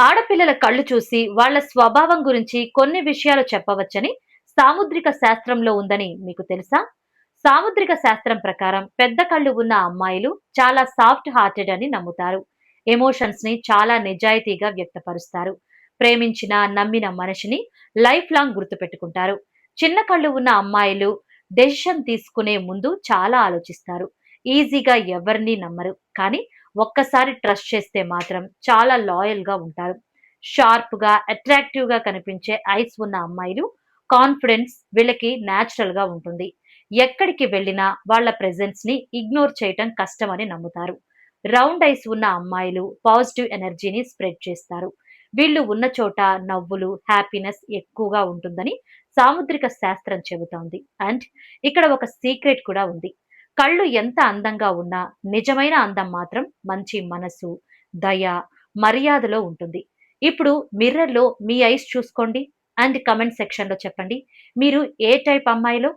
ఆడపిల్లల కళ్ళు చూసి వాళ్ళ స్వభావం గురించి కొన్ని విషయాలు చెప్పవచ్చని సాముద్రిక శాస్త్రంలో ఉందని మీకు తెలుసా? సాముద్రిక శాస్త్రం ప్రకారం పెద్ద కళ్ళు ఉన్న అమ్మాయిలు చాలా సాఫ్ట్ హార్టెడ్ అని నమ్ముతారు. ఎమోషన్స్ ని చాలా నిజాయితీగా వ్యక్తపరుస్తారు. ప్రేమించిన నమ్మిన మనిషిని లైఫ్ లాంగ్ గుర్తుపెట్టుకుంటారు. చిన్న కళ్ళు ఉన్న అమ్మాయిలు డెసిషన్ తీసుకునే ముందు చాలా ఆలోచిస్తారు. ఈజీగా ఎవరిని నమ్మరు, కానీ ఒక్కసారి ట్రస్ట్ చేస్తే మాత్రం చాలా లాయల్ గా ఉంటారు. షార్ప్ గా అట్రాక్టివ్ గా కనిపించే ఐస్ ఉన్న అమ్మాయిలు కాన్ఫిడెన్స్ వీళ్ళకి న్యాచురల్ గా ఉంటుంది. ఎక్కడికి వెళ్ళినా వాళ్ళ ప్రెజెన్స్ ని ఇగ్నోర్ చేయటం కష్టమని నమ్ముతారు. రౌండ్ ఐస్ ఉన్న అమ్మాయిలు పాజిటివ్ ఎనర్జీని స్ప్రెడ్ చేస్తారు. వీళ్ళు ఉన్న చోట నవ్వులు హ్యాపీనెస్ ఎక్కువగా ఉంటుందని సాముద్రిక శాస్త్రం చెబుతోంది. అండ్ ఇక్కడ ఒక సీక్రెట్ కూడా ఉంది. కళ్ళు ఎంత అందంగా ఉన్నా నిజమైన అందం మాత్రం మంచి మనసు, దయ, మర్యాదలో ఉంటుంది. ఇప్పుడు మిర్రర్‌లో మీ ఐస్ చూసుకోండి అండ్ కమెంట్ సెక్షన్‌లో చెప్పండి. మీరు ఏ టైప్ అమ్మాయిలో?